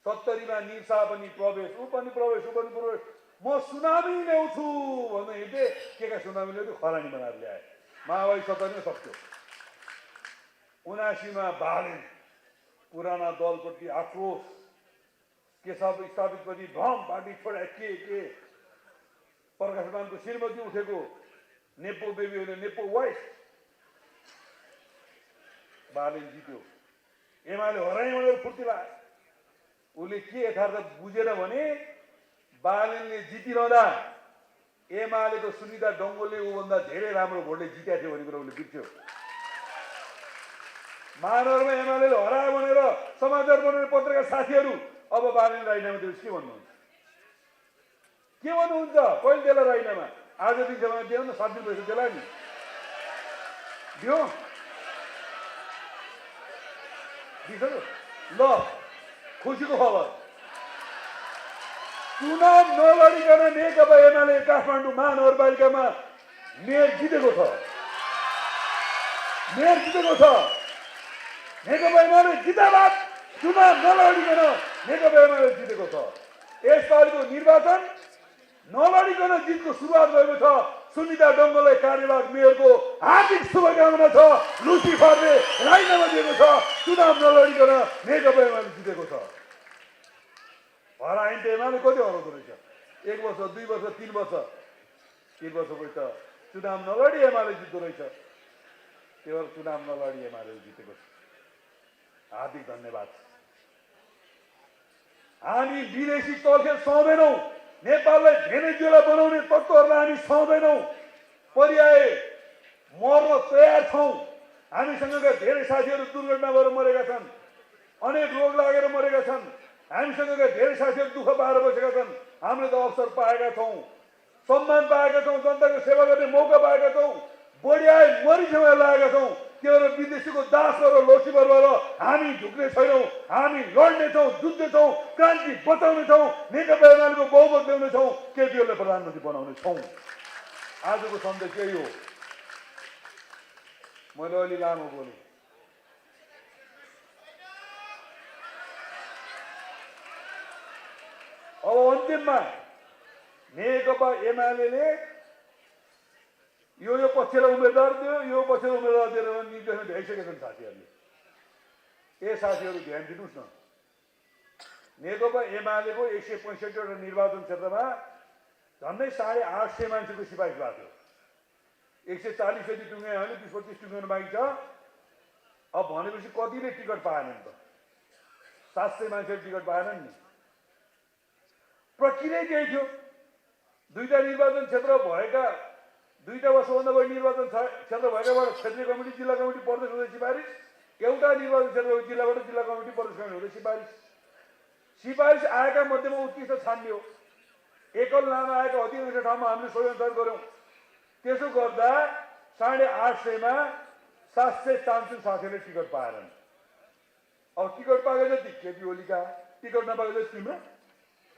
70 मा निरसा पनि प्रवेश ऊ पनि प्रवेश म सुनामी ल्याउँछु भन्दै हिँड्थे के का सुनामी ल्याउँथ्यो खरानी बनाएर ल्याए माओवादी 70 सक्थ्यो 79 मा बालेन पुराना दलप्रति आक्रोश केशव स्थापित पछि भ्रम पार्टी छोडा के प्रकाशमानको श्रीमती उठेको नेपो बेबी होइन नेपो वाइस बालेन जित्यो एमाले हराइ भनेर फुर्ती लाग्यो उसले के यथार्थ बुझेन भने बालेनले जितिरहँदा एमालेको सुनिता डङ्गोलले ऊभन्दा धेरै राम्रो भोटले जितेको थियो भन्ने कुरा उसले बिर्स्यो महानगरमा एमाले हरायो भनेर समाचार बनाउने पत्रकार साथीहरू अब बालेन राजीनामा दिएपछि के भन्नुहुन्छ कहिले देला राजीनामा आज दिनसम्म दियो न 7 दिन पैसा देला नि दियो ल खुसीको खबर चुनाव नलडिकन नेकपा एमाले काठमाडौँ महानगरपालिकामा मेयर जितेको छ नेकपा एमाले जिताबाद चुनाव नलडिकन नेकपा एमाले जितेको छ यसपालिको निर्वाचन नलडिकन जितको सुरुवात भएको छ सुनिता डङ्गोललाई कार्यवाहक मेयरको हार्दिक शुभकामना छ लुसिफरले राजीनामा दिएको छ चुनाव नलडिकन नेकपा एमाले जितेको छ हराइन त एमाले कति हराउँदो रहेछ 1 वर्ष 2 वर्ष 3 वर्ष 3 वर्षपछि त चुनाव नलडी एमाले जित्दो रहेछ त्यो भएर चुनाव नलडी एमाले जितेको छ हार्दिक धन्यवाद हामी विदेशी तर्खेर सहँदैनौँ नेपाललाई भेनेजुएला बनाउने तत्त्वहरूलाई हामी सहँदैनौँ पर्याय मर्न तयार छौँ हामीसँगका धेरै साथीहरू दुर्घटना भएर मरेका छन् अनेक रोग लागेर मरेका छन् हामीसँगका धेरै साथीहरू दुःख पाएर बसेका छन् हामीले त अवसर पाएका छौँ सम्मान पाएका छौँ जनताको सेवा गर्ने मौका पाएका छौँ बढिया मरिसम्म लागेका छौँ त्यो विदेशीको दास र लोसीबर भएर हामी झुक्ने छैनौँ हामी लड्नेछौँ जुझ्नेछौँ क्रान्ति बचाउनेछौँ नेकपा एमालेको बहुमत ल्याउनेछौँ केपी ओलीलाई प्रधानमन्त्री बनाउने छौँ आजको सन्देश यही हो मैले अलि लामो बोलेँ अब अन्तिममा नेकपा एमाले यो पक्षलाई उम्मेदवार दियो यो पक्षलाई उम्मेदवार दिएर निर्देशन भ्याइसकेका छन् साथीहरूले ए साथीहरू ध्यान दिनुहोस् न नेकपा एमालेको 165 वटा निर्वाचन क्षेत्रमा झन्डै 850 मान्छेको सिफारिस भएको थियो 140 यदि टुङ्ग्यायो भने 20-25 टुङ्ग्याउनु बाँकी छ अब भनेपछि कतिले टिकट पाएनन् त 700 मान्छेले टिकट पाएनन् नि प्रक्रिया केही थियो दुईटा निर्वाचन क्षेत्र भएका दुईटा वर्षभन्दा बढी निर्वाचन क्षेत्र भएकाबाट क्षेत्रीय कमिटी जिल्ला कमिटी प्रदेश हुँदै सिफारिस एउटा निर्वाचन क्षेत्र जिल्लाबाट जिल्ला कमिटी प्रदेश कमिटी हुँदै सिफारिस आएका मध्येमा उत्कृष्ट छानियो एकल नाम आएका अधिकांश ठाउँमा हामीले सोही अनुसार गऱ्यौँ त्यसो गर्दा 850 मा 743 साथीहरूले टिकट पाएनन् अब टिकट पाएको जति केपी ओलीका टिकट नपाएको जति तिम्रो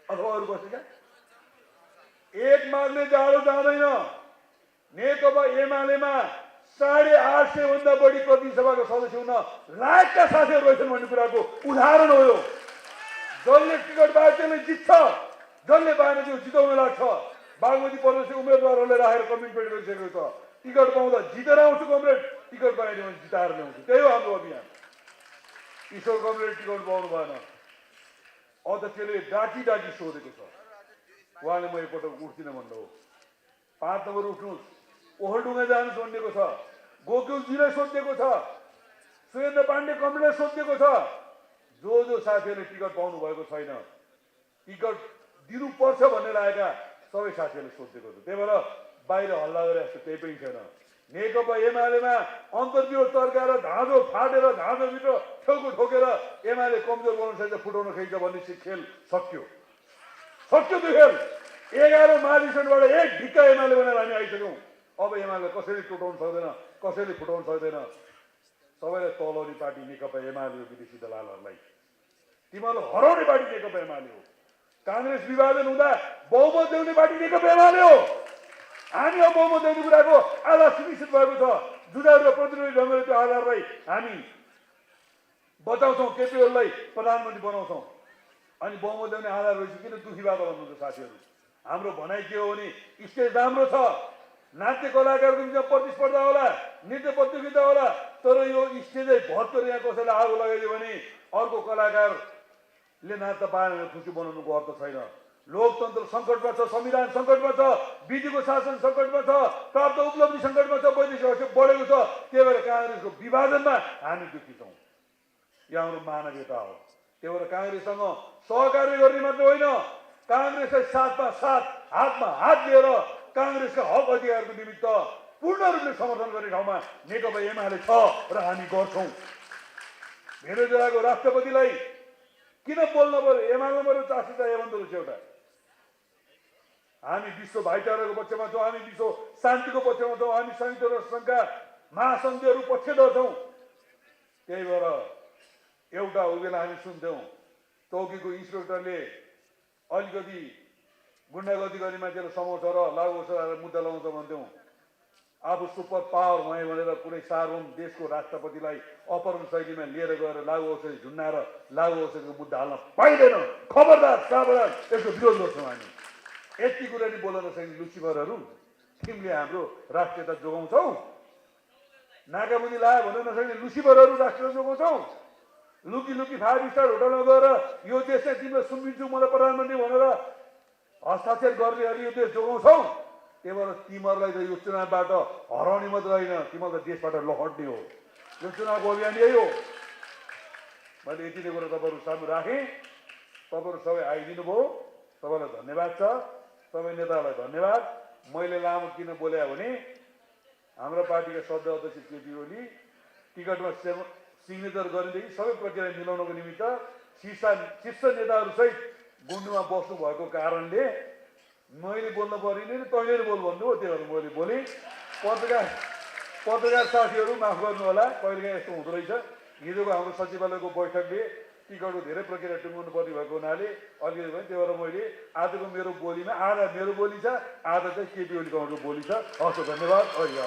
अथवा अरू बसेका एक माग्ने जाडो जाँदैन नेकपा एमालेमा 850 भन्दा बढी प्रतिनिधि सभाको सदस्य हुन लायकका साथीहरू रहेछन् भन्ने कुराको उदाहरण हो यो जसले टिकट पाए त्यसले जित्छ जसले पाएन त्यो जिताउन लाग्छ बागमती प्रदेशले उम्मेदवारहरूले राखेर कमिटमेन्ट गरिसकेको छ टिकट पाउँदा जितेर आउँछु कमरेड टिकट पाएन भने जिताएर ल्याउँछु त्यही हो हाम्रो अभियान ईश्वर कमरेड टिकट पाउनु भएन अध्यक्षले डाकी सोधेको छ उहाँले म एकपटक उठ्दिनँ भन्नु हो 5 नम्बर उठ्नुहोस् ओखलढुङ्गा जानुहोस् भनिदिएको छ गोकुलजीलाई सोधिएको छ सुरेन्द्र पाण्डे कमरेडलाई सोधिएको छ जो साथीहरूले टिकट पाउनु भएको छैन टिकट दिनुपर्छ भन्ने लागेका सबै साथीहरूले सोधिएको छ त्यही भएर बाहिर हल्ला गरे जस्तो केही पनि छैन नेकपा एमालेमा अन्तर्विरोध तर्काएर धाँधो फाटेर धाँधोभित्र ठेउको ठोकेर एमाले कमजोर बनाउन सक्छ, फुटाउन खोज्छ भन्ने खेल सक्यो त्यो खेल। 11 महाधिवेशनबाट एक ढिक्का एमाले बनाएर हामी आइसक्यौँ। अब एमाले कसैले टुटाउन सक्दैन, कसैले फुटाउन सक्दैन। सबैलाई तलाउने पार्टी नेकपा एमाले हो। विदेशी दलालहरूलाई तिमीहरू हराउने पार्टी नेकपा एमाले हो। काङ्ग्रेस विभाजन हुँदा बहुमत ल्याउने पार्टी नेकपा एमाले हो। हामी अब बहुमत ल्याउने कुराको आधार सुनिश्चित भएको छ। जुझारु र प्रतिरोधी ढङ्गले त्यो आधारलाई हामी बचाउँछौँ, केपी ओलीलाई प्रधानमन्त्री बनाउँछौँ। अनि बहुमत ल्याउने आधार रहेछ। किन दुखी भएको भन्नुहुन्छ साथीहरू? हाम्रो भनाइ के हो भने स्टेज राम्रो छ, नाट्य कलाकारको बिचमा प्रतिस्पर्धा होला, नृत्य प्रतियोगिता होला, तर यो स्टेजै भत्तर यहाँ कसैले आगो लगाइदियो भने अर्को कलाकारले नाच्न पाएन, खुसी बनाउनुको अर्थ छैन। लोकतन्त्र सङ्कटमा छ, संविधान सङ्कटमा छ, विधिको शासन सङ्कटमा छ, प्राप्त उपलब्धि सङ्कटमा छ, वैदेशिक हस्तक्षेप बढेको छ। त्यही भएर काङ्ग्रेसको विभाजनमा हामी दुखी छौँ। यो हाम्रो मानवीयता हो। त्यही भएर काङ्ग्रेससँग सहकार्य गर्ने मात्र होइन, काङ्ग्रेसलाई साथमा साथ हातमा हात लिएर काङ्ग्रेसका हक अधिकारको निमित्त पूर्ण रूपले समर्थन गर्ने ठाउँमा नेकपा एमाले छ र हामी गर्छौँ। भेनेजुएलाको राष्ट्रपतिलाई किन बोल्न पर्यो? एमालेमा चासो चाहियो भन्दो रहेछ एउटा। हामी विश्व भाइचाराको पक्षमा छौँ, हामी विश्व शान्तिको पक्षमा छौँ, हामी संयुक्त राष्ट्रसङ्घका महासन्धिहरू पक्षधर छौँ। त्यही भएर एउटा बेला हामी सुन्थ्यौँ चौकीको इन्सपेक्टरले अलिकति गुन्डागर्दी गर्ने मान्छेलाई समाउँछ र लागु मुद्दा लगाउँछ भन्थ्यौँ। आफू सुपर पावर भए भनेर कुनै सार्वभौम देशको राष्ट्रपतिलाई अपहरण शैलीमा लिएर गएर लागु औषधि झुन्डाएर लागु औषधिको मुद्दा हाल्न पाइँदैन। खबरदार, सावधान, यसको विरोध गर्छौँ हामी। यति कुरा नि बोल्न नसक्ने लुसिफरहरू, तिमीले हाम्रो राष्ट्रियता जोगाउँछौ? नाकाबुदी लायो भन्न नसक्ने लुसिफरहरू राष्ट्रियता जोगाउँछौ? लुकी लुकी 5 स्टार होटलमा गएर यो देशलाई तिमीलाई सुम्पिन्छु मलाई प्रधानमन्त्री भनेर हस्ताक्षर गर्नेहरू यो देश जोगाउँछौ? त्यही भएर तिमीहरूलाई त यो चुनावबाट हराउने मात्र होइन, तिमीहरू त देशबाट लहट्ने हो। यो चुनावको अभियान यही हो। मैले यति नै कुरा तपाईँहरू सामु राखेँ। तपाईँहरू सबै आइदिनु भयो, तपाईँलाई धन्यवाद छ। सबै नेताहरूलाई धन्यवाद। मैले लामो किन बोले भने हाम्रो पार्टीका सदस्य अध्यक्ष केपी ओली टिकटमा सिग्नेचर गरेदेखि सबै प्रक्रिया मिलाउनको निमित्त शीर्ष नेताहरूसहित गुन्डुमा बस्नु भएको कारणले मैले बोल्न परेन, तैँले बोल भन्नुभयो। त्यही भएर मैले बोलेँ। पत्रकार साथीहरू माफ गर्नु होला, कहिलेकाहीँ यस्तो हुँदो रहेछ। हिजोको हाम्रो सचिवालयको बैठकले टिकटको धेरै प्रक्रिया टुङ्गाउनु पर्ने भएको हुनाले अलिकति भयो। त्यही भएर मैले आजको मेरो बोलीमा आधा मेरो बोली छ, आधा चाहिँ केपी ओलीको बोली छ। हस्, धन्यवाद। अहिले